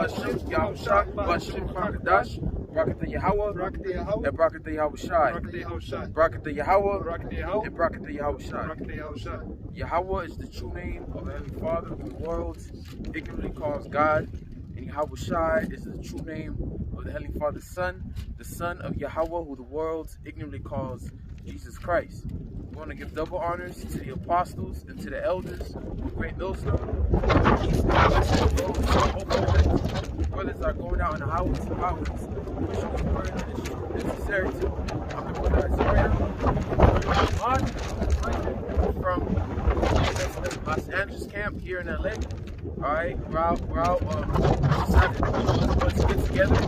Bashim Yahushua, Bashim Chakadash, Brakata Yahweh, and Brakata Yahushai. Brakata Yahweh, and Brakata Yahushai. Yahweh is the true name of the Heavenly Father, who the world ignorantly calls God. And Yahushai is the true name of the Heavenly Father's Son, the Son of Yahweh, who the world ignorantly calls Jesus Christ. We want to give double honors to the apostles and to the elders of Great Millstone. Brothers are going out in the highways and byways, pushing this word that is true and necessary to I'm going to from Los Angeles camp here in LA. Alright, we're out decided to get together and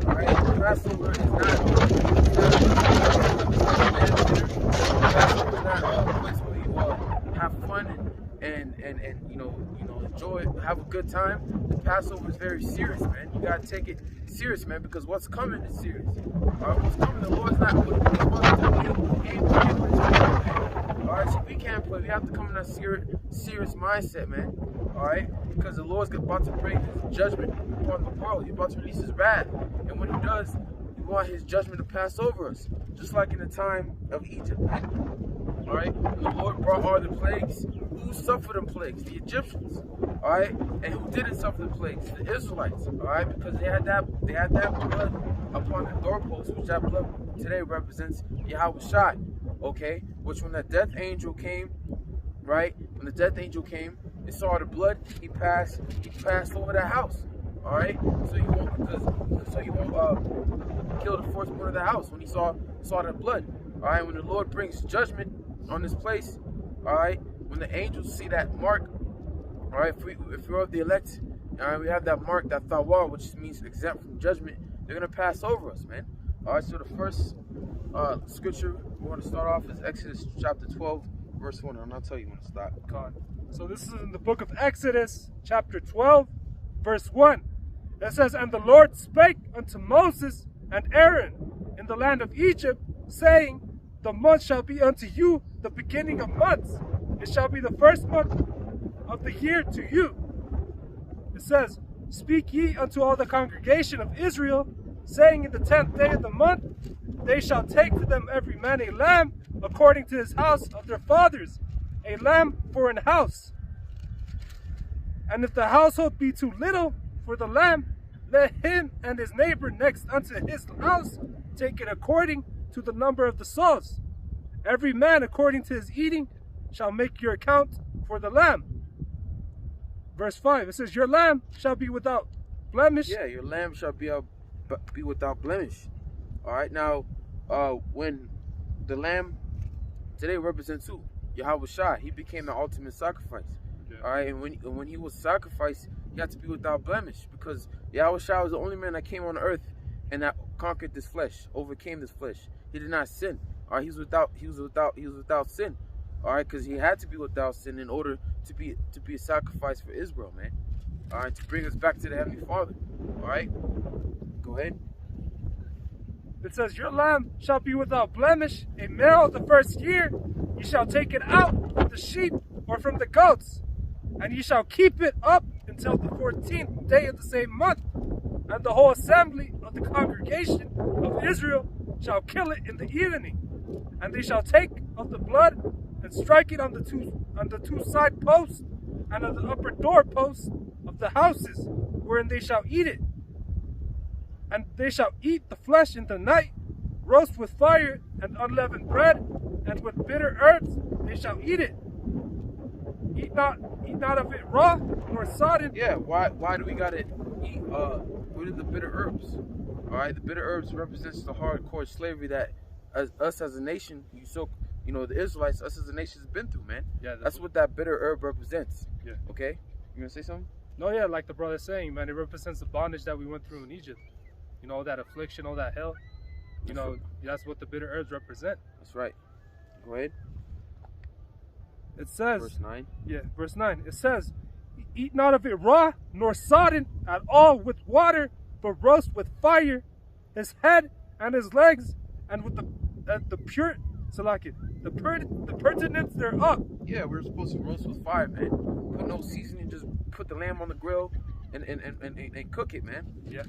Alright, Passover is not a place where you have fun and enjoy, have a good time. The Passover is very serious, man. You gotta take it serious, man, because what's coming is serious. What's coming, the Lord's not Alright, so we can't play. We have to come in that serious mindset, man. Alright? Because the Lord's about to bring his judgment upon the world. He's about to release his wrath. And when he does, we want his judgment to pass over us. Just like in the time of Egypt. Alright? The Lord brought all the plagues. Who suffered them plagues? The Egyptians. Alright? And who didn't suffer the plagues? The Israelites. Alright? Because they had that blood upon the doorpost, which that blood today represents Yahushua. Okay? Which when that death angel came, right? When the death angel came and saw the blood, he passed over that house. Alright? So you won't kill the firstborn of the house when he saw the blood. Alright, when the Lord brings judgment on this place, alright, when the angels see that mark, alright, if we're of the elect, alright, we have that mark, that thawar, which means exempt from judgment, they're gonna pass over us, man. Alright, so the first scripture we want to start off is Exodus chapter 12, verse 1, and I'll tell you when to stop. So this is in the book of Exodus, chapter 12, verse 1. It says, "And the Lord spake unto Moses and Aaron in the land of Egypt, saying, The month shall be unto you the beginning of months. It shall be the first month of the year to you." It says, "Speak ye unto all the congregation of Israel, saying, In the 10th day of the month, they shall take to them every man a lamb according to his house of their fathers, a lamb for an house. And if the household be too little for the lamb, let him and his neighbor next unto his house take it according to the number of the souls. Every man according to his eating shall make your account for the lamb." Verse 5, it says, "Your lamb shall be without blemish." Yeah, your lamb shall be without blemish. Alright, now, when the lamb today represents who? Yahushua. He became the ultimate sacrifice. Yeah. Alright, and when he was sacrificed, he had to be without blemish, because Yahushua was the only man that came on earth and that conquered this flesh, overcame this flesh. He did not sin. Alright, he was without sin. Alright, because he had to be without sin in order to be a sacrifice for Israel, man. Alright, to bring us back to the Heavenly Father. Alright? Go ahead. It says, "Your lamb shall be without blemish, a male of the first year. You shall take it out from the sheep or from the goats, and ye shall keep it up until the 14th day of the same month. And the whole assembly of the congregation of Israel shall kill it in the evening. And they shall take of the blood and strike it on the two side posts and on the upper door posts of the houses, wherein they shall eat it. And they shall eat the flesh in the night, roast with fire and unleavened bread, and with bitter herbs they shall eat it. Eat not of it raw nor sodden." Yeah, why do we gotta eat what are the bitter herbs? Alright, the bitter herbs represents the hardcore slavery that us as a nation, the Israelites, us as a nation has been through, man. Yeah, that's what that bitter herb represents. Yeah. Okay? You gonna say something? No, yeah, like the brother's saying, man, it represents the bondage that we went through in Egypt. All that affliction, all that hell. That's what the bitter herbs represent. That's right. Go ahead. It says, verse 9. Yeah, verse 9. It says, "Eat not of it raw, nor sodden at all with water, but roast with fire his head and his legs, and with the pertinence thereof, Yeah, we're supposed to roast with fire, man. Put no seasoning, just put the lamb on the grill and cook it, man. Yeah.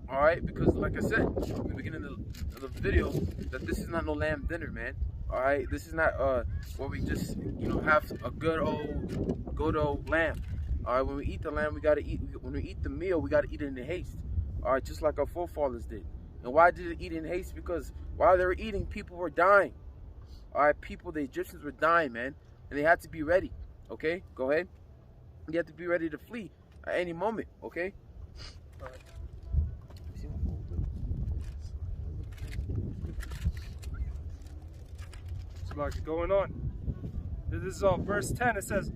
All right, because like I said in the beginning of the video, that this is not no lamb dinner, man. All right, this is not where we just have a good old lamb. All right, when we eat the lamb, we gotta eat. When we eat the meal, we gotta eat it in haste. All right, just like our forefathers did. And why did they eat in haste? Because while they were eating, people were dying. All right, the Egyptians were dying, man, and they had to be ready. Okay, go ahead. You have to be ready to flee at any moment. Okay. All right. So like going on. This is verse 10. It says,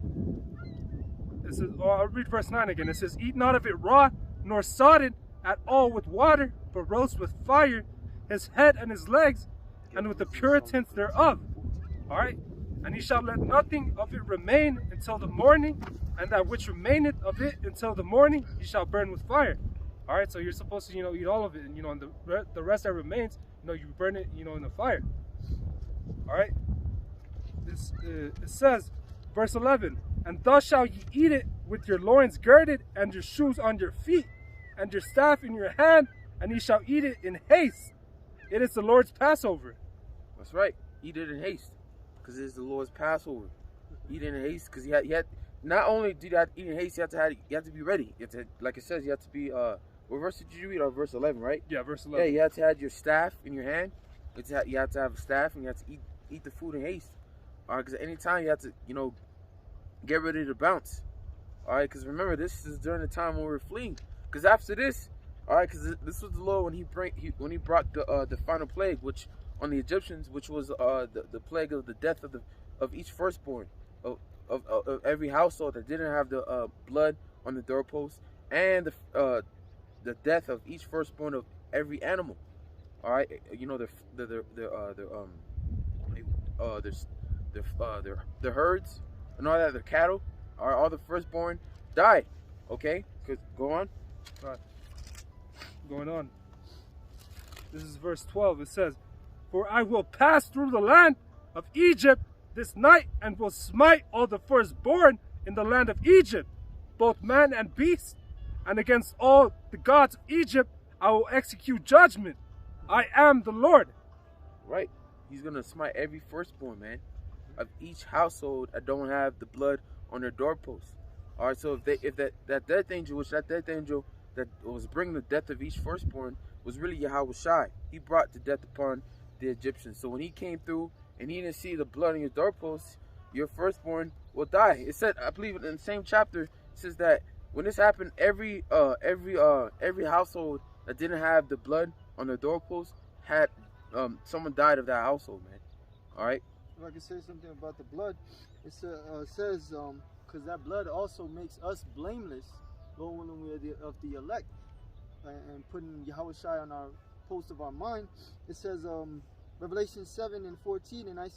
I'll read verse 9 again. It says, eat not of it raw, nor sodden at all with water, but roast with fire his head and his legs, and with the puritans thereof. All right. And he shall let nothing of it remain until the morning, and that which remaineth of it until the morning he shall burn with fire. All right, so you're supposed to, eat all of it, and and the rest that remains, you burn it, in the fire. All right. It says, verse 11, and thus shall ye eat it with your loins girded, and your shoes on your feet, and your staff in your hand, and ye shall eat it in haste. It is the Lord's Passover. That's right. Eat it in haste, because it is the Lord's Passover. Eat it in haste, because he had. Not only did you have to eat in haste, you have to be ready. You have to, like it says, you have to be. What verse did you read? Verse 11, right? Yeah, verse 11. Yeah, you have to have your staff in your hand. You have to have a staff, and you have to eat the food in haste. All right, because anytime you have to, get ready to bounce. All right, because remember, this is during the time when we're fleeing. Because after this, all right, because this was the Lord when he brought the final plague, which on the Egyptians, which was the plague of the death of each firstborn of every household that didn't have the blood on the doorpost, and the death of each firstborn of every animal. All right, their herds and all that, their cattle, all the firstborn died. Okay, go on. All right. Going on. This is verse 12. It says, for I will pass through the land of Egypt this night, and will smite all the firstborn in the land of Egypt, both man and beast, and against all the gods of Egypt I will execute judgment. I am the Lord. Right. He's gonna smite every firstborn, man, of each household that don't have the blood on their doorposts. All right. So if that death angel that was bringing the death of each firstborn was really Yahweh Shai. He brought the death upon the Egyptians. So when he came through and he didn't see the blood on your doorposts, your firstborn will die. It said, I believe in the same chapter, it says that when this happened, every household that didn't have the blood on their doorposts had someone died of that household, man. All right. If I can say something about the blood, it says because that blood also makes us blameless, when we are of the elect, and putting Yahweh Shai on our post of our mind. It says Revelation 7:14, and I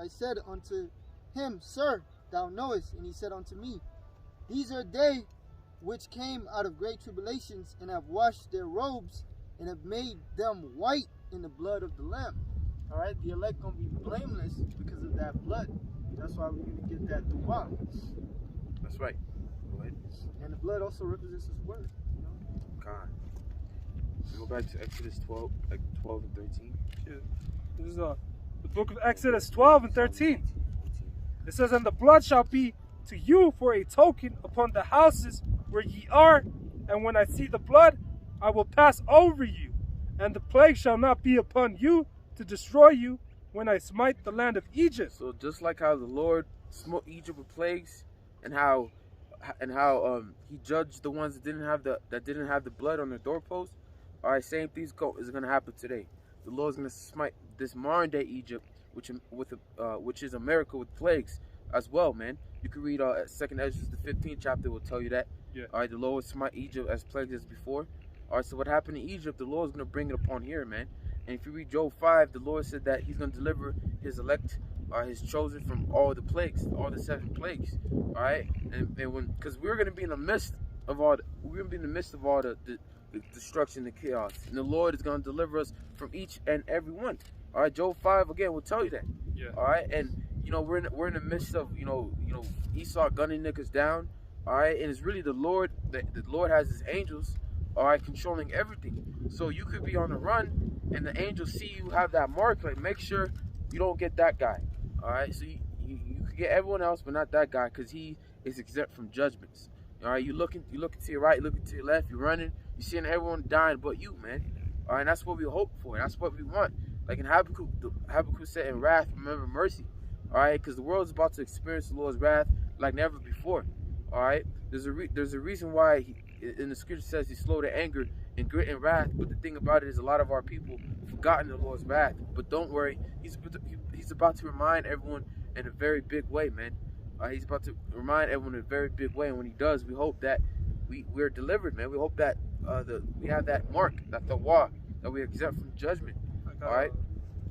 said unto him, Sir, thou knowest. And he said unto me, These are they which came out of great tribulations, and have washed their robes, and have made them white in the blood of the Lamb. All right, the elect gonna be blameless because of that blood. That's why we're gonna get that dua. That's right. Go ahead. And the blood also represents His word. God. We go back to Exodus 12 and 13. Yeah. This is the book of Exodus 12 and 13. It says, and the blood shall be to you for a token upon the houses where ye are, and when I see the blood, I will pass over you, and the plague shall not be upon you to destroy you when I smite the land of Egypt. So just like how the Lord smote Egypt with plagues, and how he judged the ones that didn't have the blood on their doorposts. All right, same thing is going to happen today. The Lord's going to smite this modern day Egypt, which is America, with plagues as well, man. You can read 2nd Ezra, the 15th chapter will tell you that. Yeah. All right, the Lord smite Egypt as plagues as before. All right, so what happened in Egypt, the Lord is going to bring it upon here, man. And if you read Job 5, the Lord said that He's going to deliver His elect, His chosen, from all the plagues, all the 7 plagues. All right, and because we're going to be in the midst of all the destruction, the chaos, and the Lord is going to deliver us from each and every one. All right, Job 5 again will tell you that. Yeah. All right, and you know, we're in the midst of, Esau gunning niggas down, all right? And it's really the Lord, the Lord has his angels, all right, controlling everything. So you could be on the run, and the angels see you have that mark, like, make sure you don't get that guy, all right? So you could get everyone else, but not that guy, because he is exempt from judgments. All right, you looking to your right, looking to your left, you're running, you're seeing everyone dying but you, man. All right, and that's what we hope for. That's what we want. Like in Habakkuk said, in wrath, remember mercy. All right, because the world is about to experience the Lord's wrath like never before. All right, there's a reason why in the scripture says he's slow to anger and great in wrath. But the thing about it is, a lot of our people forgotten the Lord's wrath. But don't worry, he's about to remind everyone in a very big way, man. He's about to remind everyone in a very big way, and when he does, we hope that we're delivered, man. We hope that we have that mark, that tawah, that we're exempt from judgment. All right.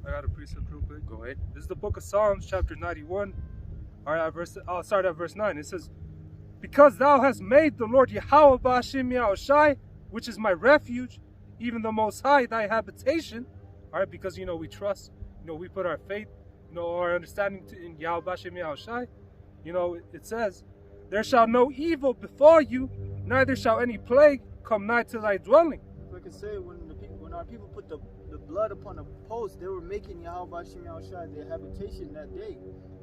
I got a precept real quick. Go ahead. This is the book of Psalms, chapter 91. All right, I'll start at verse 9. It says, "Because thou hast made the Lord Yahweh Ba'ashem Yahushai, which is my refuge, even the Most High, thy habitation." All right, because we trust, we put our faith, our understanding in Yahweh Ba'ashem Yahushai. It says, "There shall no evil befall you, neither shall any plague come nigh to thy dwelling." So I can say when our people put the blood upon a post, they were making Yahweh Ba'ashem Yahushai their habitation that day,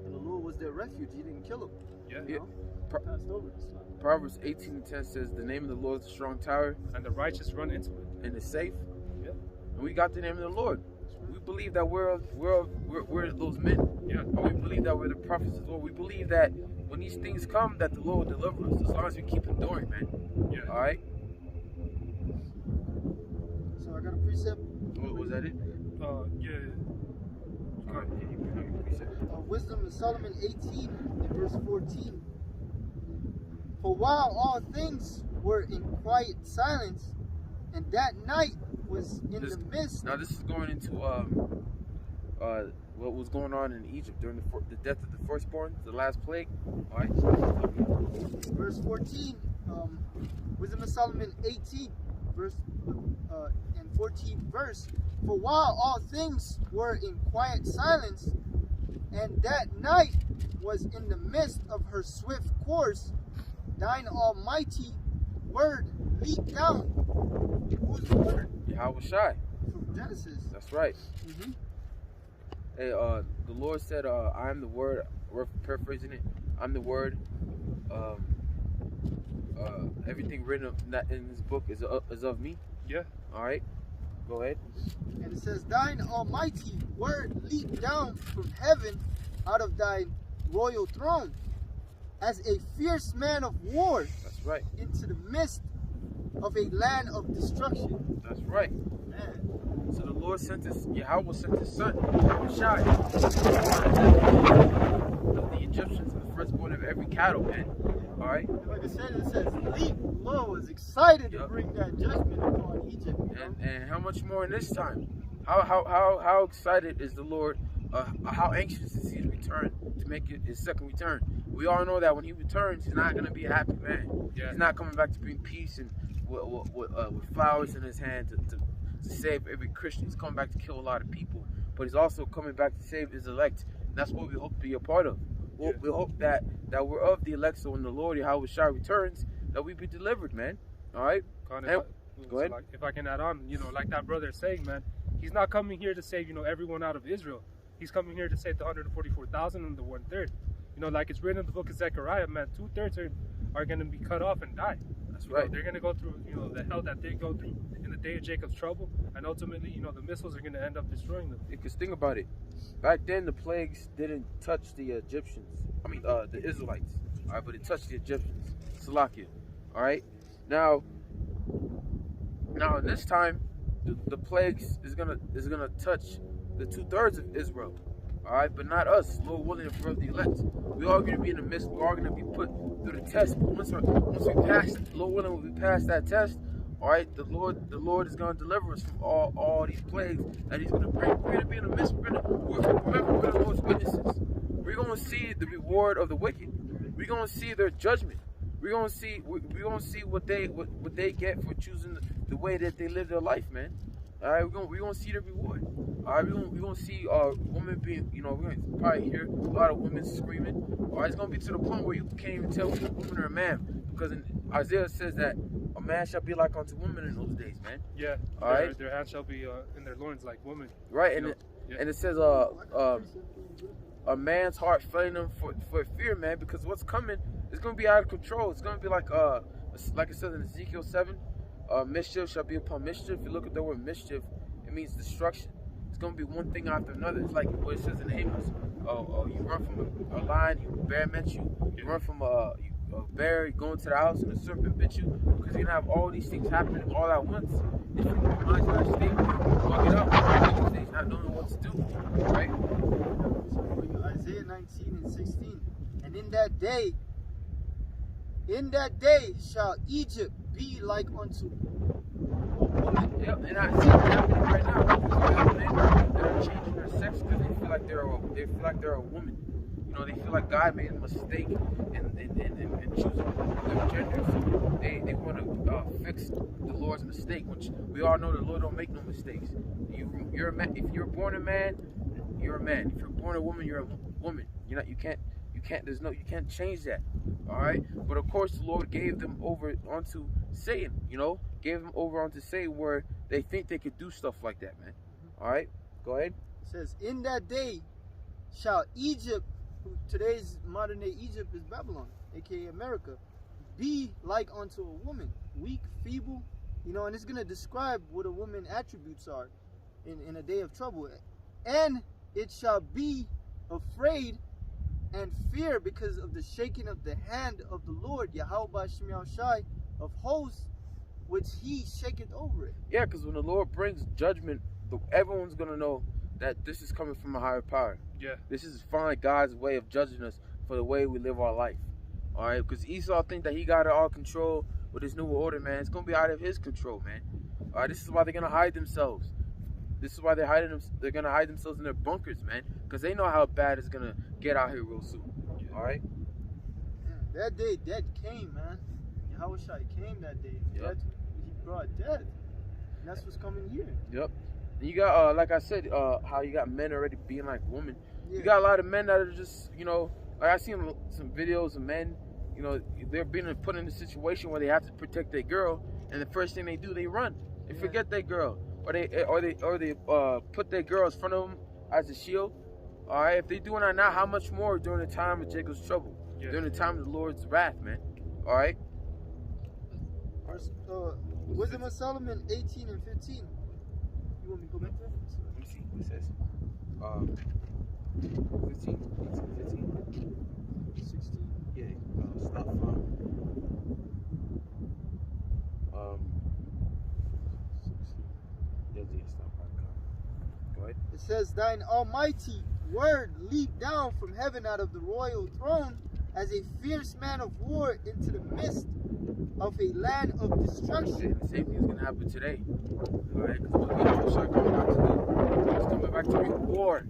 and the Lord was their refuge. He didn't kill them. Yeah. Passed over this time. Proverbs 18:10 says, "The name of the Lord is a strong tower, And the righteous run into it. and it's safe." Yeah. And we got the name of the Lord. We believe that we're those men. Yeah. And we believe that we're the prophets as well. We believe that when these things come, that the Lord will deliver us, as long as we keep enduring, man. Yeah. All right. So I got a precept. Was that it? Yeah. All right. Yeah, you precept. Wisdom in Solomon 18 and verse 14. "For while all things were in quiet silence, and that night was in the midst." Now this is going into what was going on in Egypt during the death of the firstborn, the last plague. All right. Verse 14. Wisdom of Solomon 18 verse and 14 verse. "For while all things were in quiet silence, and that night was in the midst of her swift course, thine almighty word leaped down." Who's the word? Yahweh Shai. From Genesis. That's right. Mm-hmm. Hey, the Lord said, "I am the word." We're paraphrasing it. I'm the word. Everything written in this book is of me. Yeah. All right. Go ahead. And it says, "Thine almighty word leaped down from heaven out of thy royal throne, as a fierce man of war That's right. into the midst of a land of destruction." That's right. Man. So the Lord sent his, Yahweh sent his son, Shai, of the Egyptians, the firstborn of every cattle, man. All right. Like I said, it says, "Leap low," is excited to Yup. bring that judgment upon Egypt. You know? And how much more in this time? How excited is the Lord? How anxious is he to return, to make it his second return? We all know that when he returns, he's not gonna be a happy man. Yeah. He's not coming back to bring peace and with flowers in his hand to save every Christian. He's coming back to kill a lot of people, but he's also coming back to save his elect. And that's what we hope to be a part of. We hope that we're of the elect, so when the Lord Yahweh Shai returns, that we be delivered, man. All right. Go ahead. Like, if I can add on, like that brother is saying, man, he's not coming here to save, everyone out of Israel. He's coming here to save the 144,000 and the 1/3. Like it's written in the book of Zechariah, man, 2/3 are going to be cut off and die. That's right. They're going to go through, the hell that they go through in the day of Jacob's trouble, and ultimately, the missiles are going to end up destroying them. Because think about it. Back then, the plagues didn't touch the Egyptians. I mean, the Israelites. All right, but it touched the Egyptians. Salakia. All right. Now in this time, the plagues is gonna touch the 2/3 of Israel. All right, but not us. Lord willing, if we're of the elect, we are gonna be in the midst. We are gonna be put through the test. But once we pass, Lord willing, when we pass that test, all right, the Lord is gonna deliver us from all these plagues that He's gonna bring. We're gonna be in the midst. Remember, we're the Lord's witnesses. We're gonna see the reward of the wicked. We're gonna see their judgment. We're gonna see what they get for choosing the way that they live their life, man. All right, we're gonna see the reward. All right, we're gonna see women being, we're gonna probably hear a lot of women screaming. All right, it's gonna be to the point where you can't even tell if a woman or a man, because in Isaiah says that a man shall be like unto women in those days, man. Yeah. All right. Their hands shall be in their loins like women. Right, and it says a man's heart failing him for fear, man, because what's coming is gonna be out of control. It's gonna be like it says in Ezekiel 7. Mischief shall be upon mischief. If you look at the word mischief, it means destruction. It's going to be one thing after another. It's like what it says in Amos. You run from a lion, a bear met you. You run from a bear, you go into the house, and a serpent bit you. Because you're going to have all these things happening all at once. If your mind's not stable, fuck it up. He's not knowing what to do. Right? Isaiah 19 and 16. And in that day shall Egypt be like unto a woman. Yep, and I see it happening right now. Because you have men that are changing their sex because they feel like they're a woman. They feel like God made a mistake in choosing their gender. So they want to fix the Lord's mistake, which we all know the Lord don't make no mistakes. You're a man. If you're born a man, you're a man. If you're born a woman, you're a woman. You can't change that. All right, but of course the Lord gave them over onto Satan. Gave them over onto Satan, where they think they could do stuff like that, man. All right, go ahead. It says, in that day shall Egypt, today's modern day Egypt is Babylon, aka America, be like unto a woman, weak, feeble, and it's gonna describe what a woman's attributes are in a day of trouble. And it shall be afraid and fear because of the shaking of the hand of the Lord, Yahweh Shemiel Shai of hosts, which he shaketh over it. Yeah, because when the Lord brings judgment, everyone's going to know that this is coming from a higher power. Yeah. This is finally God's way of judging us for the way we live our life. All right, because Esau think that he got it all control with his new order, man. It's going to be out of his control, man. All right, this is why they're going to hide themselves. This is why they're going to hide themselves in their bunkers, man, because they know how bad it's going to get out here real soon. All right? Yeah, that day, death came, man. Yahweh Shai came that day. Yep. He brought death. And that's what's coming here. Yep. And you got, like I said, how you got men already being like women. Yeah. You got a lot of men that are just, like I seen some videos of men, they're being put in a situation where they have to protect their girl, and the first thing they do, they run. They forget their girl. Or they put their girl in front of them as a shield. All right, if they're doing that now, how much more during the time of Jacob's trouble, during the time of the Lord's wrath, man? All right. Wisdom of Solomon 18 and 15. You want me to go back there? Let me see what it says. 15, 16. Yeah. Stop from. Go ahead. It says, thine almighty word leaped down from heaven out of the royal throne as a fierce man of war into the midst of a land of destruction. The same thing's gonna happen today. Alright, because what Yahweh coming back to do, he's coming back to bring war.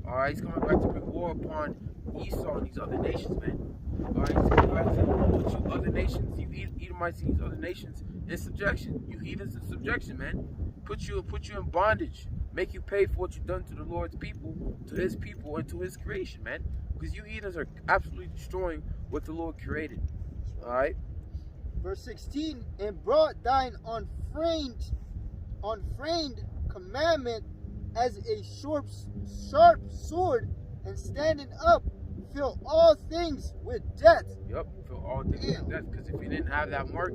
Alright, he's coming back to bring war upon Esau and these other nations, man. Alright, he's coming back to put you other nations, you Edomites and these other nations in subjection. You heathens in subjection, man. Put you in bondage. Make you pay for what you've done to the Lord's people, to his people, and to his creation, man. Because you heathens are absolutely destroying what the Lord created. Alright? Verse 16, and brought thine unframed commandment as a sharp sword, and standing up, fill all things with death. Yep, fill all things with death. Because if you didn't have that mark,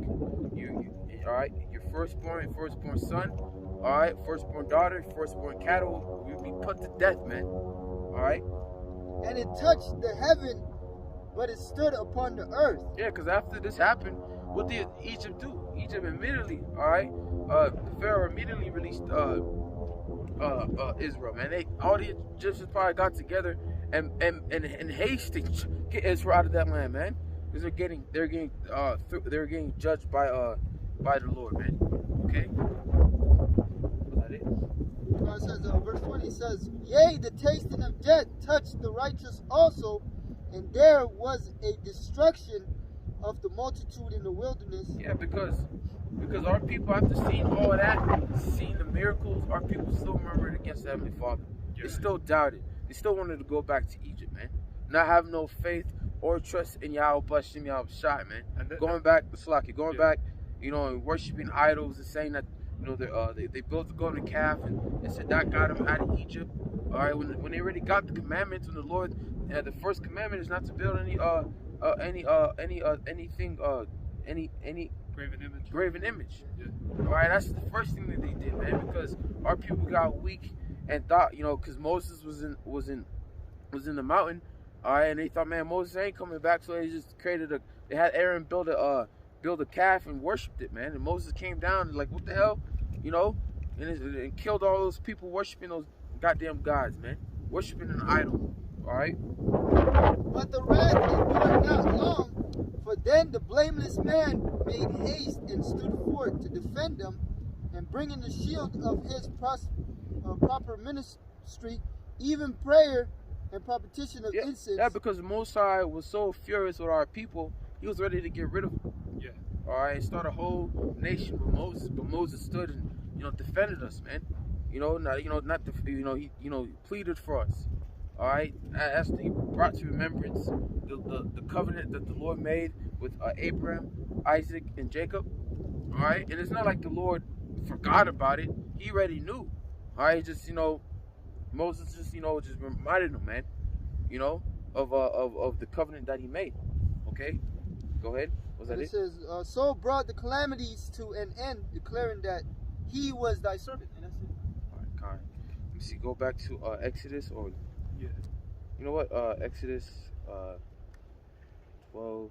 you all right, your firstborn son, all right, firstborn daughter, firstborn cattle, you'd be put to death, man. All right. And it touched the heaven, but it stood upon the earth. Yeah, because after this happened, what did Egypt do? Egypt immediately, all right, Pharaoh immediately released Israel, man. All the Egyptians probably got together and haste to get Israel out of that land, man, because they're getting judged by the Lord, man. Okay. Was that it? It says, verse 20 says, yea, the tasting of death touched the righteous also, and there was a destruction of the multitude in the wilderness. Yeah, because Because our people, after seeing all of that, seeing the miracles, our people still murmured against the Heavenly Father. Yeah. They still doubted. They still wanted to go back to Egypt, man. Not have no faith or trust in Yahweh Bashim Yahweh Shai, man. Going back, going back, you know, and worshiping idols and saying that, you know, they built the golden calf and said that got them out of Egypt. All right, when they already got the commandments from the Lord, the first commandment is not to build any graven image. Yeah. All right, that's the first thing that they did, man, because our people got weak and thought, you know, because Moses was in the mountain, all right, and they thought, man, Moses ain't coming back, so they just they had Aaron build a calf and worshipped it, man, and Moses came down and like, what the hell, you know, and killed all those people worshiping those goddamn gods, man, worshiping an idol, all right. But the wrath endured not long, for then the blameless man made haste and stood forth to defend them, and bringing the shield of his proper ministry, even prayer and propitiation of incense. Yeah, because the Most High was so furious with our people, he was ready to get rid of them. Yeah. All right, and start a whole nation with Moses, but Moses stood and, you know, defended us, man. He pleaded for us. All right, as he brought to remembrance the covenant that the Lord made with Abraham, Isaac, and Jacob. All right, and it's not like the Lord forgot about it. He already knew. All right, just, you know, Moses just reminded him, man, you know, of the covenant that he made. Okay, go ahead. Was that it? It says, so brought the calamities to an end, declaring that he was thy servant. And that's it. All right, kind. Let me see. Go back to Exodus, or Yeah. you know what? Exodus 12.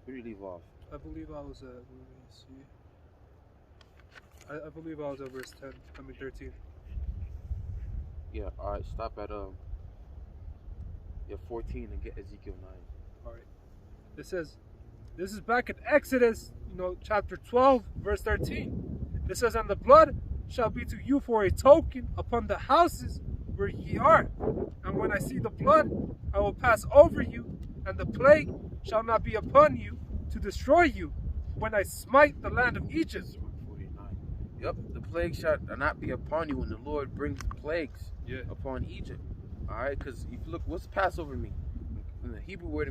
Where did you leave off? I believe I was let me see. I believe I was at verse 10. 13. Yeah. All right. Stop at 14 and get Ezekiel 9. All right. It says, this is back in Exodus, you know, chapter 12, verse 13. It says, and the blood shall be to you for a token upon the houses where ye are. And when I see the blood, I will pass over you, and the plague shall not be upon you to destroy you when I smite the land of Egypt. 49. Yep, the plague shall not be upon you when the Lord brings the plagues upon Egypt. All right, because if you look, what's Passover mean? In the Hebrew word,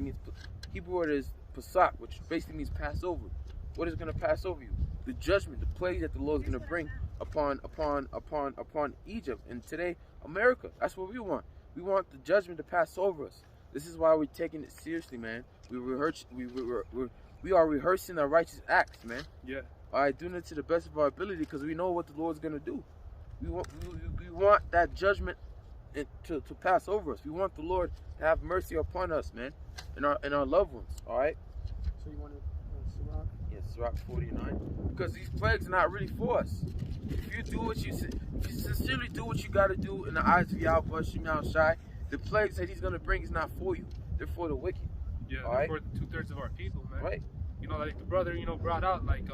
Hebrew word is pasach, which basically means Passover. What is going to pass over you? The judgment, the plague that the Lord is going to bring upon Egypt. And today, America, that's what we want. We want the judgment to pass over us. This is why we're taking it seriously, man. We are rehearsing our righteous acts, man. Yeah. All right, doing it to the best of our ability because we know what the Lord's going to do. We want that judgment to pass over us. We want the Lord to have mercy upon us, man, and our loved ones. All right. So you want to Sirach? Yes, Sirach 49. Because these plagues are not really for us. If you sincerely do what you got to do in the eyes of Yahweh Bashim Yahweh Shai, the plagues that he's going to bring is not for you. They're for the wicked. Yeah, all they're right? for 2/3 of our people, man. Right. You know, like the brother, you know, brought out, like,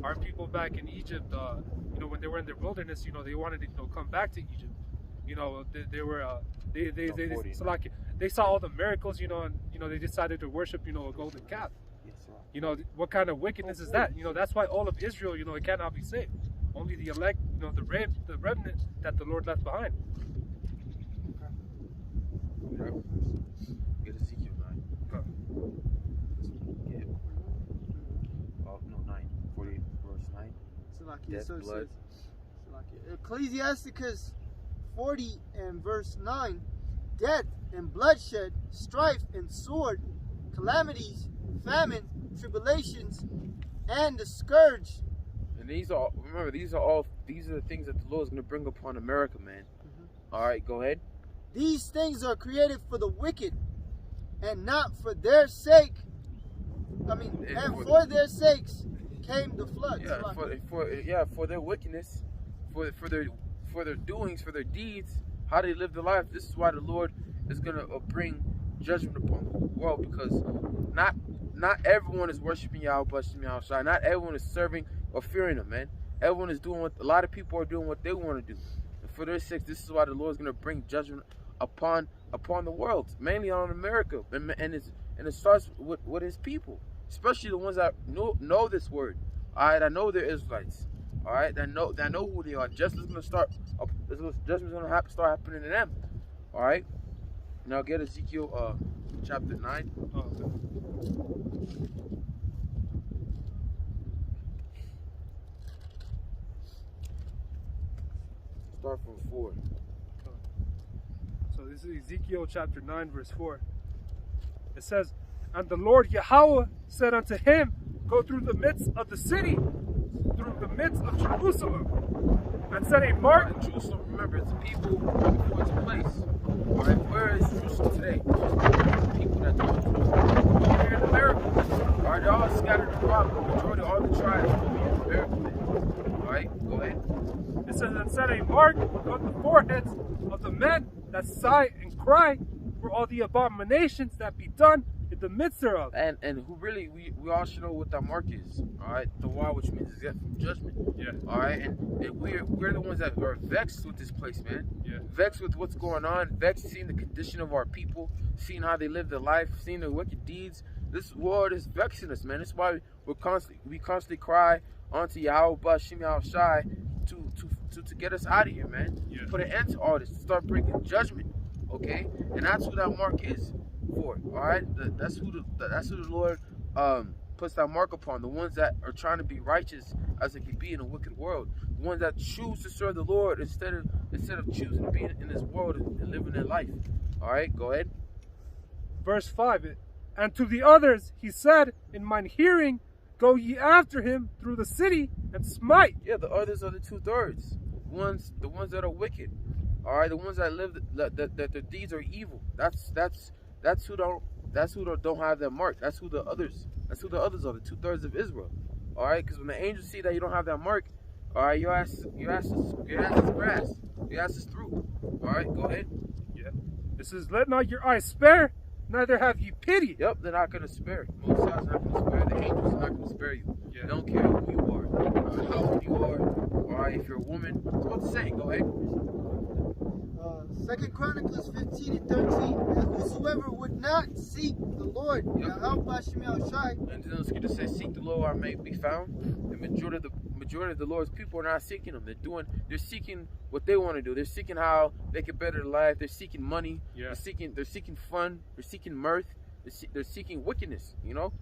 our people back in Egypt, you know, when they were in their wilderness, you know, they wanted to, you know, come back to Egypt. You know, they saw all the miracles, you know, and, you know, they decided to worship, you know, a golden calf. Yes, sir. You know, what kind of wickedness is that? You know, that's why all of Israel, you know, it cannot be saved. Only the elect, you know, the remnant that the Lord left behind. Okay. Get Ezekiel 9. Get it. Oh, no, 9. 48, verse 9. Death, So it blood. says, Ecclesiasticus 40 and verse 9, death and bloodshed, strife and sword, calamities, famine, tribulations, and the scourge. And these are the things that the Lord is going to bring upon America, man. All right, go ahead. These things are created for the wicked, and not for their sake. For their sakes came the flood. Yeah, for their wickedness, for their doings, for their deeds, how they live their life. This is why the Lord is going to bring judgment upon the world, because not everyone is worshiping Yahweh Bashim Yahweh Shai. Not everyone is serving or fearing Him, man. Everyone is doing a lot of people are doing what they want to do. And for their sakes, this is why the Lord is going to bring judgment upon the world, mainly on America, and it starts with His people, especially the ones that know this word. all right, that know they're Israelites, all right, that know who they are. Judgment's gonna start. Judgment's gonna start happening to them, all right. Now get Ezekiel chapter 9. Oh, okay. Start from 4. So this is Ezekiel chapter 9, verse 4. It says, "And the Lord Yahweh said unto him, Go through the midst of the city, through the midst of Jerusalem, and set a mark." And Jerusalem, remember, it's people before it's a place. All right, where is Jerusalem today? Jerusalem, people that don't over here in America. All right, they're all scattered abroad. The majority of all the tribes over here in America. All right, go ahead. It says, "And set a mark on the foreheads of the men that sigh and cry for all the abominations that be done in the midst thereof." And who really, we all should know what that mark is. All right, the law, which means exempt from judgment. Yeah. All right, and we're the ones that are vexed with this place, man. Yeah. Vexed with what's going on. Vexed seeing the condition of our people, seeing how they live their life, seeing their wicked deeds. This world is vexing us, man. That's why we constantly cry onto Yahweh Bashim Shai to get us out of here, man. Yeah. Put an end to all this. Start bringing judgment, okay? And that's who that mark is for. All right, that's who the Lord puts that mark upon. The ones that are trying to be righteous as it can be in a wicked world. The ones that choose to serve the Lord instead of choosing to be in this world and living their life. All right, go ahead. Verse 5, "And to the others he said, In mine hearing, go ye after him through the city and smite." Yeah, the others are the 2/3. The ones that are wicked. All right, the ones that live that their deeds are evil. That's who don't have that mark. That's who the others are. The 2/3 of Israel. All right, because when the angels see that you don't have that mark, all right, your ass is grass. Your ass is through. All right, go ahead. Yeah. It says, "Let not your eyes spare, neither have ye pity." Yep, they're not gonna spare. Moses is not gonna spare. The angels are not gonna spare you. Yeah. They don't care who you are, how old you are. All right, if you're a woman, it's what to say. Go ahead. 2 Chronicles 15 and 13. "And whosoever would not seek the Lord, Yahweh Bashim Shai." And then the scripture says, "Seek the Lord, I may be found." The majority of the Lord's people are not seeking Him. They're seeking what they want to do. They're seeking how they can better their life. They're seeking money. Yeah. They're seeking fun. They're seeking mirth. They're seeking wickedness. You know.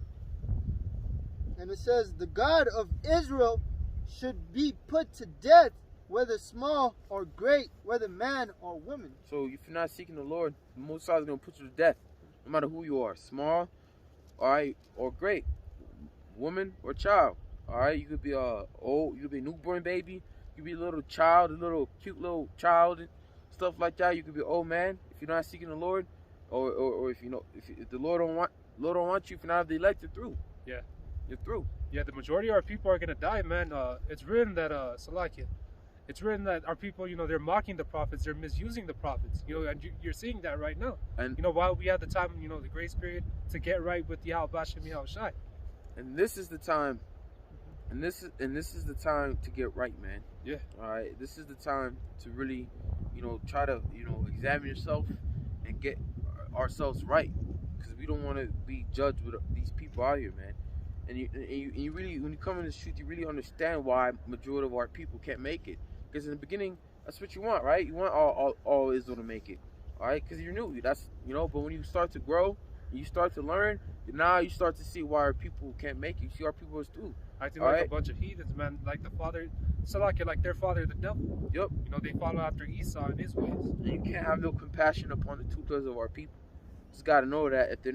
And it says, "The God of Israel should be put to death, whether small or great, whether man or woman." So if you're not seeking the Lord, the Most High is going to put you to death, no matter who you are, small, all right, or great, woman or child. All right, you could be old, you could be a newborn baby, you could be a little child, a little cute little child, and stuff like that. You could be an old man if you're not seeking the Lord, or if the Lord don't want you, if you're not of the elect, you're through. Yeah. You're through. Yeah, the majority of our people are gonna die, man. It's written that Salakia. It's written that our people, they're mocking the prophets, they're misusing the prophets, and you're seeing that right now. And while we have the time, the grace period to get right with Yahweh Bashim Yahweh Shai. And this is the time, and this is the time to get right, man. Yeah. All right, this is the time to really, try to, examine yourself and get ourselves right, because we don't want to be judged with these people out here, man. And you really, when you come in this truth, you really understand why majority of our people can't make it. Because in the beginning, that's what you want, right? You want all Israel to make it, all right? Because you're new, but when you start to grow, and you start to learn, now you start to see why our people can't make it. You see our people is through. Acting like a bunch of heathens, man. Like the father, Salakia, like their father, the devil. Yep. They follow after Esau and his ways. And you can't have no compassion upon the 2/3 of our people. Just got to know that if they're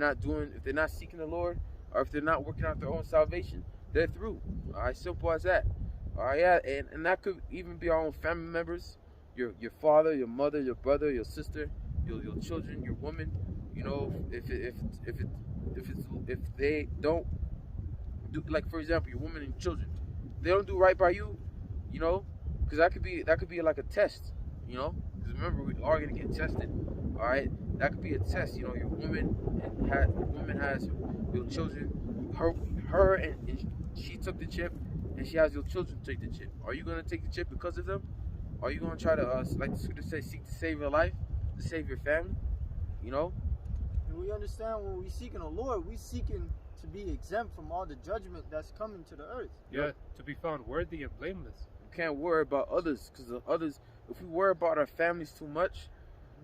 not seeking the Lord, or if they're not working out their own salvation, they're through. All right, simple as that. All right, yeah, and that could even be our own family members, your father, your mother, your brother, your sister, your children, your woman. If they don't do, like for example, your woman and children, they don't do right by you, because that could be like a test, because remember we are gonna get tested. All right, that could be a test. Your woman has your children, her and she took the chip, and she has your children take the chip. Are you gonna take the chip because of them? Are you gonna try to, like the scripture says, seek to save your life, to save your family? And we understand when we seeking the Lord, we seeking to be exempt from all the judgment that's coming to the earth. Yeah, to be found worthy and blameless. We can't worry about others, because the others, if we worry about our families too much,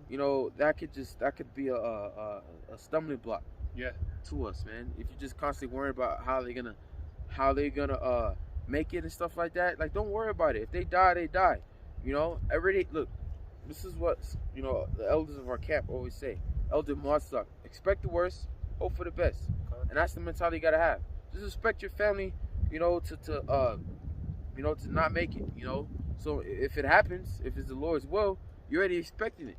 you know, that could be a stumbling block. Yeah. To us, man. If you just constantly worry about how they're gonna make it and stuff like that, like, don't worry about it. If they die, they die. You know, every day. Look, this is what, you know, the elders of our camp always say. Elder Marstock, expect the worst, hope for the best, and that's the mentality you gotta have. Just respect your family, you know, to not make it. You know, so if it happens, if it's the Lord's will, you're already expecting it,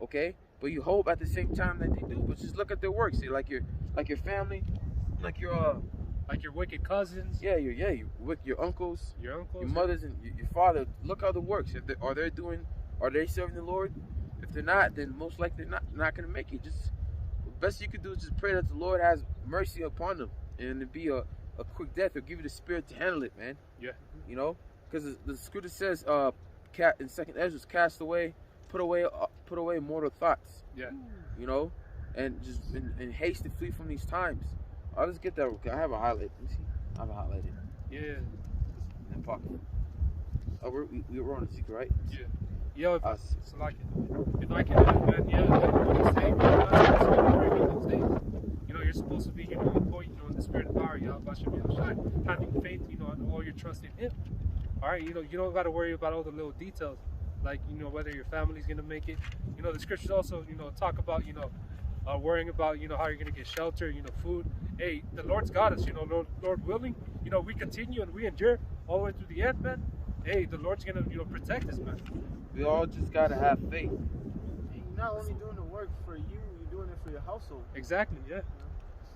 okay? But you hope at the same time that they do. But just look at their works. See, like your family, like your wicked cousins. Yeah, your uncles, your mothers, and your father. Look how the works. Are they serving the Lord? If they're not, then most likely they're not gonna make it. Just the best you can do is just pray that the Lord has mercy upon them, and it be a quick death, or give you the spirit to handle it, man. Yeah. You know, because the scripture says, in 2nd Ezra, cast away, put away mortal thoughts. Yeah. You know, and just in haste to flee from these times. I'll just get that. I have a highlight. Let me see. I have a highlighted. Yeah. And pocket. Oh, we're on a secret, right? Yeah. Yo, if I can, man, yeah, like what I'm saying, you know, you're supposed to be, you know, on point, you know, in the spirit of power, having faith, you know, and all your trust in Him. All right, you know, you don't got to worry about all the little details, like, you know, whether your family's gonna make it. You know, the scriptures also, you know, talk about, you know, worrying about, you know, how you're gonna get shelter, you know, food. Hey, the Lord's got us, you know, Lord willing, you know, we continue and we endure all the way through the end, man. Hey, the Lord's gonna, you know, protect us, man. We all just gotta have faith. You're not only doing the work for you, you're doing it for your household. Exactly, yeah.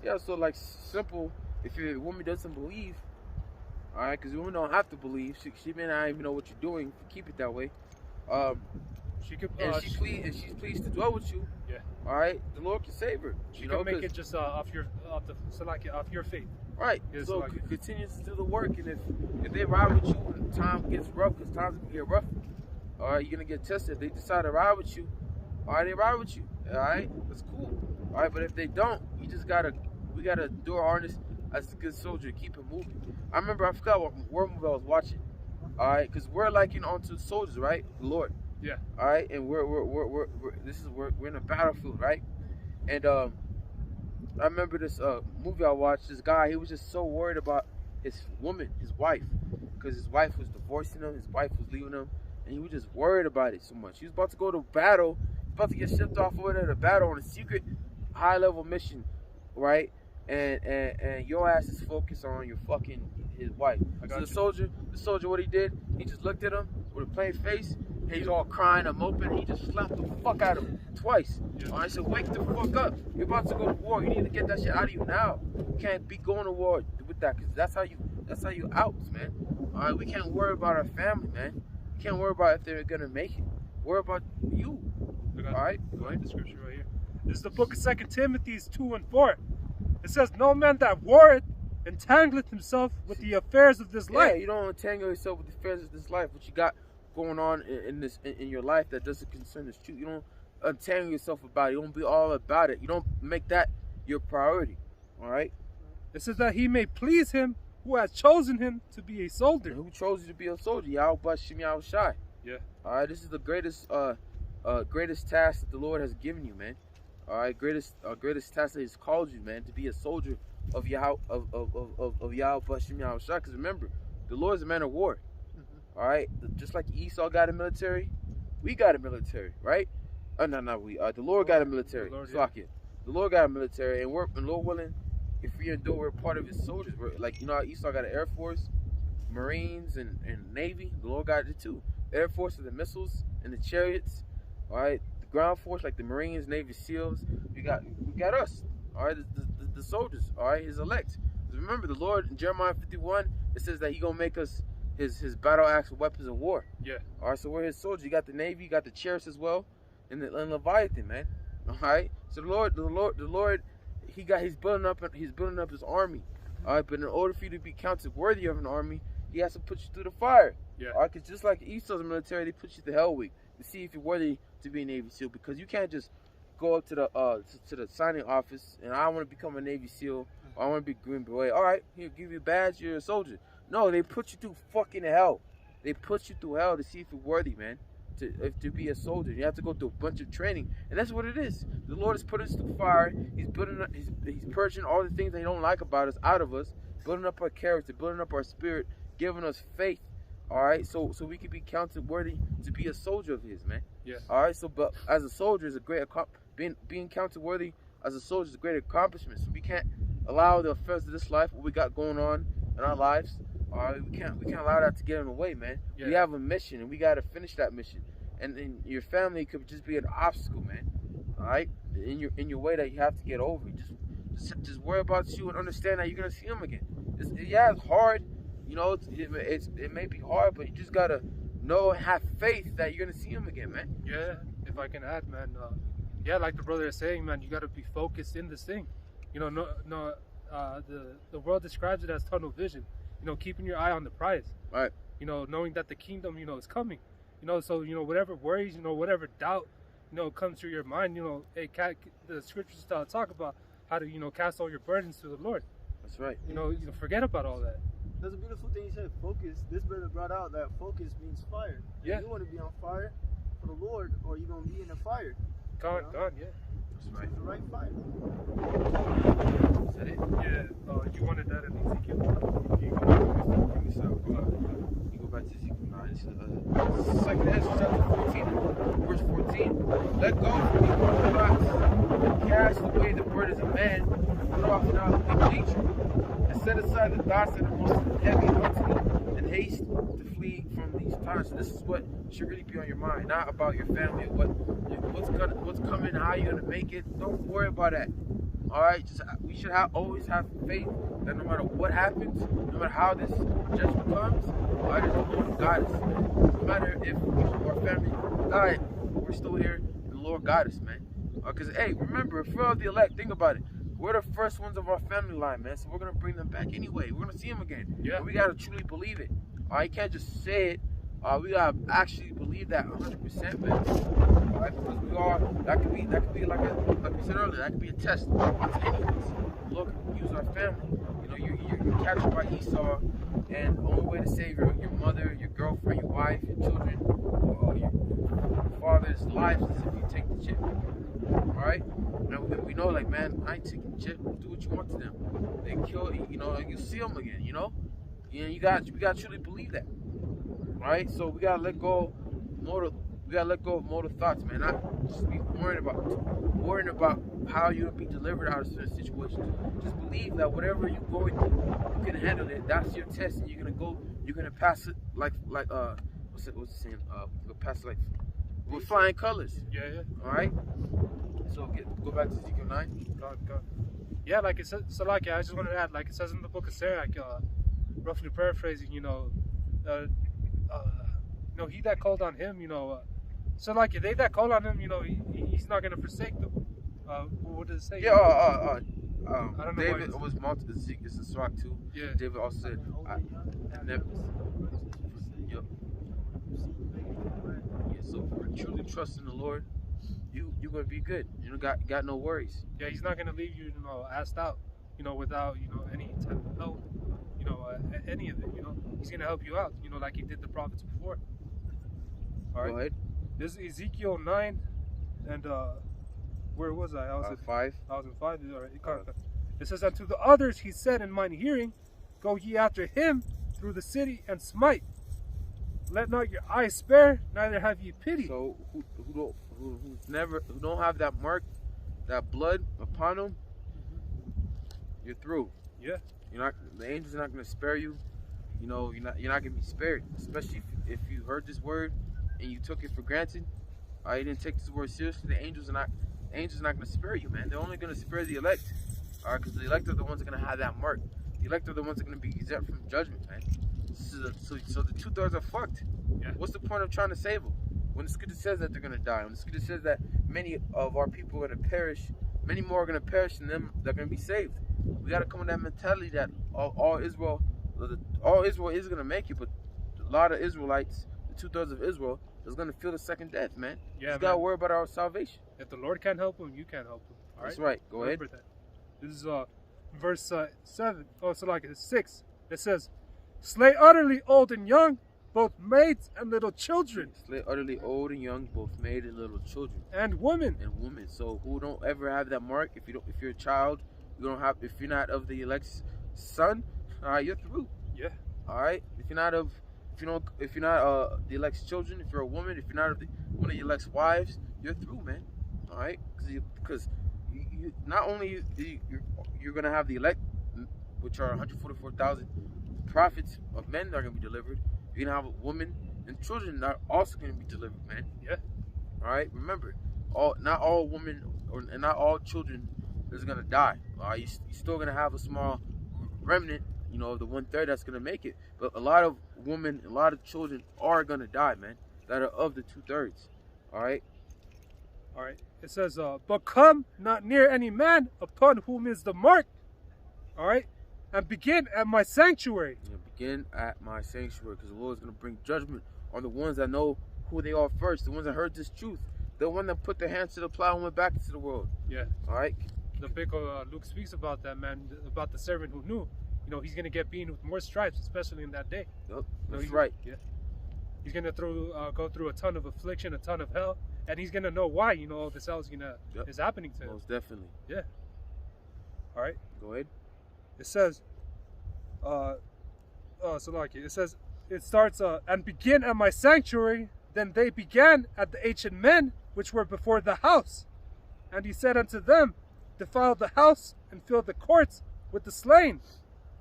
Yeah, so like simple, if your woman doesn't believe, all right, because women don't have to believe. She may not even know what you're doing. Keep it that way. She could, she's pleased to dwell with you. Yeah. All right, the Lord can save her. She can make it just off your faith. Right. Yeah, so continue to do the work, and if they ride with you when time gets rough, because times get rough, all right, you're gonna get tested. If they decide to ride with you, all right, they ride with you. All right, that's cool. All right, but if they don't, we gotta do our hardest as a good soldier, keep it moving. I remember, I forgot what war movie I was watching. All right, because we're likened onto soldiers, right? The Lord. Yeah. All right, and we're in a battlefield, right? And I remember this movie I watched. This guy, he was just so worried about his woman, his wife, because his wife was divorcing him, his wife was leaving him, and he was just worried about it so much. He was about to go to battle, about to get shipped off over there to battle on a secret, high-level mission, right? And your ass is focused on your fucking his wife. So the soldier, what he did, he just looked at him with a plain face. And he's all crying, I'm open. He just slapped the fuck out of him twice. Yeah. All right, so wake the fuck up. You're about to go to war. You need to get that shit out of you now. You can't be going to war with that, because that's how you out, man. All right, we can't worry about our family, man. We can't worry about if they're gonna make it. Worry about you. All right, go ahead. The scripture right here. This is the book of 2 Timothy 2:4. It says, "No man that warreth entangleth himself with the affairs of this life." Yeah, you don't entangle yourself with the affairs of this life. What you got going on in your life that doesn't concern this truth. You don't untangle yourself about it. You don't be all about it. You don't make that your priority. All right. It says that he may please him who has chosen him to be a soldier. And who chose you to be a soldier? Yahweh Shem Yahweh Shai. Yeah. All right. This is the greatest task that the Lord has given you, man. All right. Greatest task that He's called you, man, to be a soldier of Yahweh Yahweh Shem Yahweh Shai. Because remember, the Lord is a man of war. All right, just like Esau got a military, we got a military, right? The Lord got a military. The Lord got a military, and Lord willing, if we endure, we're part of His soldiers. We're like, you know how Esau got an Air Force, Marines, and Navy. The Lord got it too. Air Force are the missiles and the chariots. All right, the ground force like the Marines, Navy SEALs. We got us. All right, the soldiers. All right, His elect. Remember, the Lord in Jeremiah 51, it says that He gonna make us his battle axe and weapons of war. Yeah. All right, so we're His soldiers. You got the Navy, you got the chariots as well, and the Leviathan, man. All right. So the Lord, He's building up His army. All right, but in order for you to be counted worthy of an army, He has to put you through the fire. Yeah. All right, because just like Esau's military, they put you to Hell Week to see if you're worthy to be a Navy SEAL, because you can't just go up to the signing office and I want to become a Navy SEAL, I want to be Green Beret. All right, here, give you a badge. You're a soldier. No, they put you through fucking hell. They put you through hell to see if you're worthy, man. To be a soldier, you have to go through a bunch of training, and that's what it is. The Lord has put us through fire. He's purging all the things that He don't like about us out of us, building up our character, building up our spirit, giving us faith. All right, so we can be counted worthy to be a soldier of His, man. Yeah. All right, so but as a soldier is a great being counted worthy as a soldier is a great accomplishment. So we can't allow the affairs of this life, what we got going on in our lives. All right, we can't allow that to get in the way, man. Yeah. We have a mission, and we got to finish that mission. And your family could just be an obstacle, man. All right, in your way that you have to get over. Just worry about you and understand that you're gonna see them again. It's hard, you know. It may be hard, but you just gotta know and have faith that you're gonna see them again, man. Yeah. If I can add, man. Yeah, like the brother is saying, man, you gotta be focused in this thing. You know, the world describes it as tunnel vision. You know, keeping your eye on the prize. Right. You know, knowing that the kingdom, you know, is coming. You know, so, you know, whatever worries, you know, whatever doubt, you know, comes through your mind, you know, the scriptures talk about how to, you know, cast all your burdens to the Lord. That's right. You know, forget about all that. That's a beautiful thing you said, focus. This brother brought out that focus means fire. Yeah. You want to be on fire for the Lord, or you're going to be in the fire. God, yeah. That's right. It's the right fire. Is that it? Yeah. You wanted that in Ezekiel? You bring this out. You go back to Ezekiel 9. This is 2nd Ezra chapter 14, verse 14. Let go from the orthodox, cast away the burdens of man, put off now the wicked nature, and set aside the thoughts that are most heavy unto you, and haste to flee from these times. So this is what should really be on your mind, not about your family, what's coming, how you're gonna make it. Don't worry about that. All right, we should always have faith that no matter what happens, no matter how this judgment comes, God is the Lord who guides us. No matter if our family died, we're still here, and the Lord guides us, man. Because hey, remember, if we're of the elect, think about it. We're the first ones of our family line, man. So we're gonna bring them back anyway. We're gonna see them again. Yeah. But we gotta truly believe it. All right, you can't just say it. We gotta actually believe that 100%, man. All right, because we are. That could be like we said earlier. That could be a test to any of us. Look, use our family. You know, you're captured by Esau, and the only way to save your mother, your girlfriend, your wife, your children, or your father's lives is if you take the chip. All right. Now we know, like, man, I ain't taking the chip. Do what you want to them. They kill you. You know, you see them again. You know. We gotta truly believe that. All right, so we gotta let go of moral thoughts, man. Not just be worrying about how you'll be delivered out of certain situations. Just believe that whatever you're going through, you can handle it. That's your test, and you're gonna pass it like what's it saying? You'll pass it like with flying colors. Yeah. All right. So go back to Ezekiel 9. God. Yeah, like it says. So like, I just wanted to add, like it says in the book of Sirach, roughly paraphrasing, you know, he that called on him, you know, so like they that call on him, you know, he's not gonna forsake them. What does it say? Yeah, I don't know. David was multiple. It's in Sirach 2. Yeah. David also said, Yep. Yeah, so if we're truly trusting the Lord, you're gonna be good. You know, got no worries. Yeah, he's not gonna leave you, you know, asked out, you know, without, you know, any type of help, you know, any of it. You know, he's gonna help you out, you know, like he did the prophets before. All right. Go ahead. This is Ezekiel 9, and where was I? I was at 5. I was in 5. All right. It says, "And to the others he said in mine hearing, go ye after him through the city and smite. Let not your eyes spare, neither have ye pity." So who don't have that mark, that blood upon them, you're through. Yeah. The angels are not gonna spare you. You know, you're not gonna be spared, especially if you heard this word and you took it for granted. You didn't take this word seriously. The angels are not gonna spare you, man. They're only gonna spare the elect. All right, because the elect are the ones that are gonna have that mark. The elect are the ones that are gonna be exempt from judgment, man. So the 2/3 are fucked. Yeah. What's the point of trying to save them when the scripture says that they're gonna die? When the scripture says that many of our people are gonna perish, many more are gonna perish than them that are gonna be saved. We gotta come with that mentality that all Israel is gonna make it, but a lot of Israelites, the 2/3 of Israel, is gonna feel the second death, man. Yeah, we gotta worry about our salvation. If the Lord can't help them, you can't help them. That's right. Go ahead. That. This is verse 7. Oh, so like it's 6. It says, slay utterly old and young, both maids and little children. Slay utterly old and young, both maid and little children. And women. And women. So who don't ever have that mark? If you're a child, you don't have. If you're not of the elect's son, all right, you're through. Yeah. All right. If you're not the elect's children, if you're a woman, if you're not of one of the elect's wives, you're through, man. All right. Because you not only you're gonna have the elect, which are 144,000 prophets of men that are gonna be delivered. You're gonna have women and children that are also gonna be delivered, man. Yeah. All right. Remember, not all women and not all children is gonna die. All right. You're still gonna have a small remnant, you know, the 1/3 that's gonna make it. But a lot of women, a lot of children are gonna die, man. That are of the 2/3. All right. All right. It says, but come not near any man upon whom is the mark. All right. And begin at my sanctuary. Yeah, begin at my sanctuary, because the Lord is going to bring judgment on the ones that know who they are first, the ones that heard this truth, the one that put their hands to the plow and went back into the world. Yeah. All right. The book of Luke speaks about that, man, about the servant who knew. You know, he's going to get beaten with more stripes, especially in that day. Yep, that's right. Yeah. He's going to go through a ton of affliction, a ton of hell, and he's going to know why, you know, all this hell is happening to him. Most definitely. Yeah. All right. Go ahead. It says, it starts, and begin at my sanctuary. Then they began at the ancient men which were before the house. And he said unto them, defile the house and fill the courts with the slain.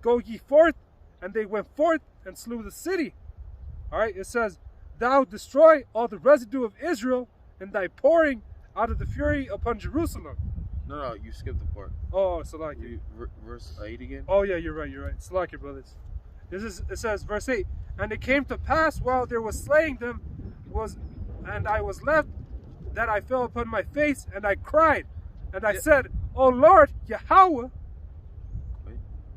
Go ye forth. And they went forth and slew the city. All right, it says, thou destroy all the residue of Israel in thy pouring out of the fury upon Jerusalem. No, you skipped the part. Oh, Salaki. Verse 8 again? Oh, yeah, you're right. Salaki, brothers. It says, verse 8, and it came to pass while there was slaying them, and I was left, that I fell upon my face, and I cried, and I said, O Lord, Yahweh,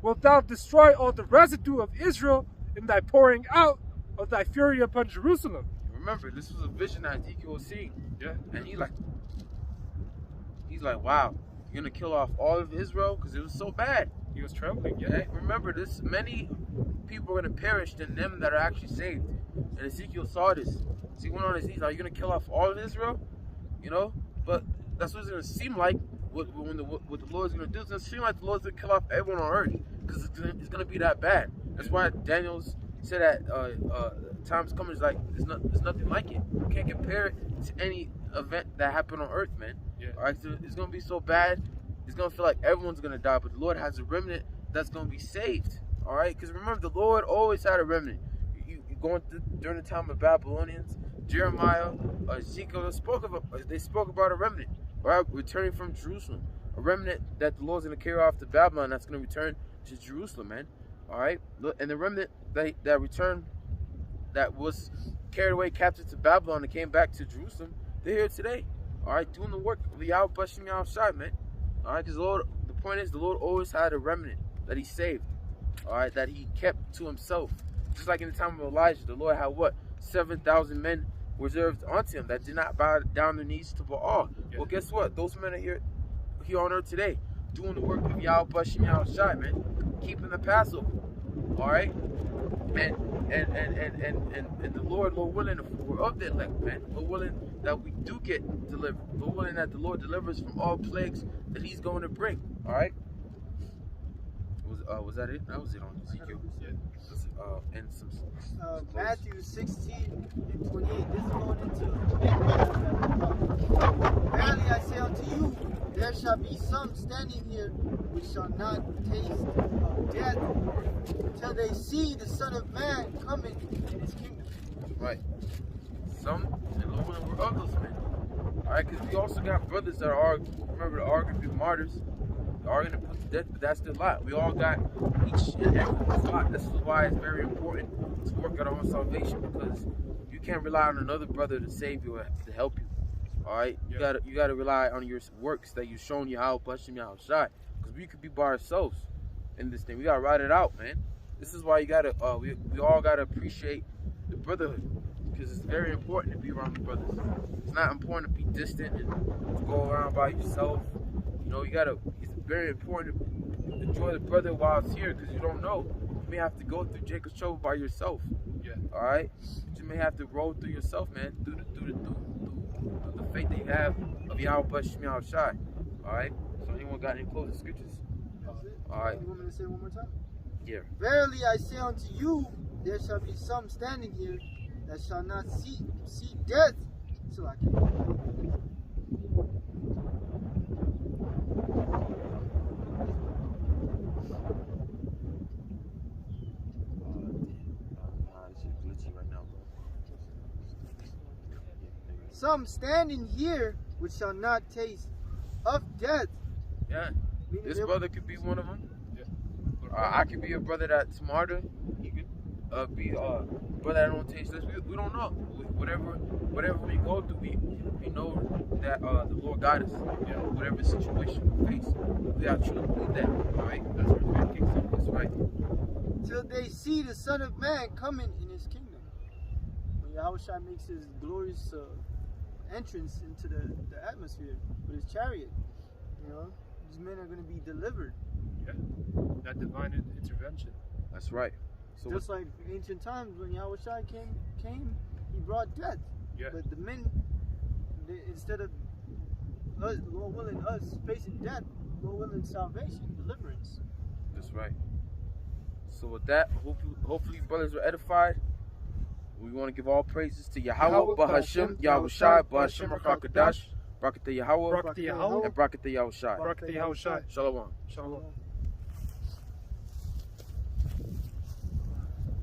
wilt thou destroy all the residue of Israel in thy pouring out of thy fury upon Jerusalem? Remember, this was a vision that Ezekiel was seeing. Yeah. And he's like, wow, you're going to kill off all of Israel? Because it was so bad. He was trembling, yeah. Okay? Remember, many people are going to perish than them that are actually saved. And Ezekiel saw this. So he went on his knees, like, you're going to kill off all of Israel? You know? But that's what it's going to seem like what the Lord's going to do. It's going to seem like the Lord's going to kill off everyone on earth. Because it's going to be that bad. That's why Daniel said that time's coming. It's like, there's nothing like it. You can't compare it to any event that happened on earth, man. Yeah. All right, so it's going to be so bad. It's going to feel like everyone's going to die. But the Lord has a remnant that's going to be saved. All right? Because remember, the Lord always had a remnant. You going through, during the time of Babylonians, Jeremiah, Ezekiel, they spoke about a remnant, right? Returning from Jerusalem. A remnant that the Lord's going to carry off to Babylon that's going to return to Jerusalem, man. All right? And the remnant that returned, that was carried away captive to Babylon and came back to Jerusalem, they're here today. All right? Doing the work of the Yahweh Bashim Yahushai, man. All right? Because the point is, the Lord always had a remnant that he saved. All right? That he kept to himself. Just like in the time of Elijah, the Lord had what? 7,000 men reserved unto him that did not bow down their knees to Baal. Yeah. Well, guess what? Those men are here on earth today, doing the work of Yahweh Bashim Yahushai, man. Keeping the Passover. All right? And the Lord willing, if we're of the elect, man, Lord willing that we do get delivered. Lord willing that the Lord delivers from all plagues that he's going to bring. All right? Was that it? That was it on Ezekiel. Yeah. And some Matthew 16 and 28. This is going into verily I say unto you, there shall be some standing here which shall not taste of death until they see the Son of Man coming in his kingdom. Right. Some, and Lord, we're of those men. Alright, because we also got brothers that are going to be martyrs. They are going to put to death, but that's their lot. We all got each and every lot. This is why it's very important to work out our own salvation, because you can't rely on another brother to save you or to help you. All right, you gotta rely on your works that you've shown you how Bashim Yahushai, because we could be by ourselves in this thing. We gotta ride it out, man. This is why you gotta we all gotta appreciate the brotherhood, because it's very important to be around the brothers. It's not important to be distant and to go around by yourself. You know, it's very important to enjoy the brother while it's here, because you don't know. You may have to go through Jacob's trouble by yourself. Yeah. All right? You may have to roll through yourself, man, through the faith that you have of Yahweh Shem Shai. All right? So anyone got any closing scriptures? That's it. All right. You want me to say it one more time? Yeah. Verily I say unto you, there shall be some standing here that shall not see death. So I can. Some standing here which shall not taste of death. Yeah. Meaning This they- brother could be one of them. Yeah. I could be a brother that's smarter. He could be a brother that don't taste this. We don't know. Whatever we go through, we know that the Lord guide us. You know, whatever situation we face, we have to truly believe that. All right, that's where faith kicks in. That's right. till they see the Son of Man coming in his kingdom. When Yahushua makes his glorious entrance into the atmosphere with his chariot, you know, these men are going to be delivered. Yeah. That divine intervention. That's right. So Just like ancient times when Yahushua came, he brought death. Yeah. But the men, instead of us, Lord willing, us facing death, Lord willing salvation, deliverance. that's right. So with that, hopefully brothers were edified. We want to give all praises to Yahweh, Bahashem, Yahushai, Bahashem, Rakakadash, Brakata Yahweh, Brakata Yahweh, and Brakata Yahushai. Brakata Yahushai. Shalom. Shalom.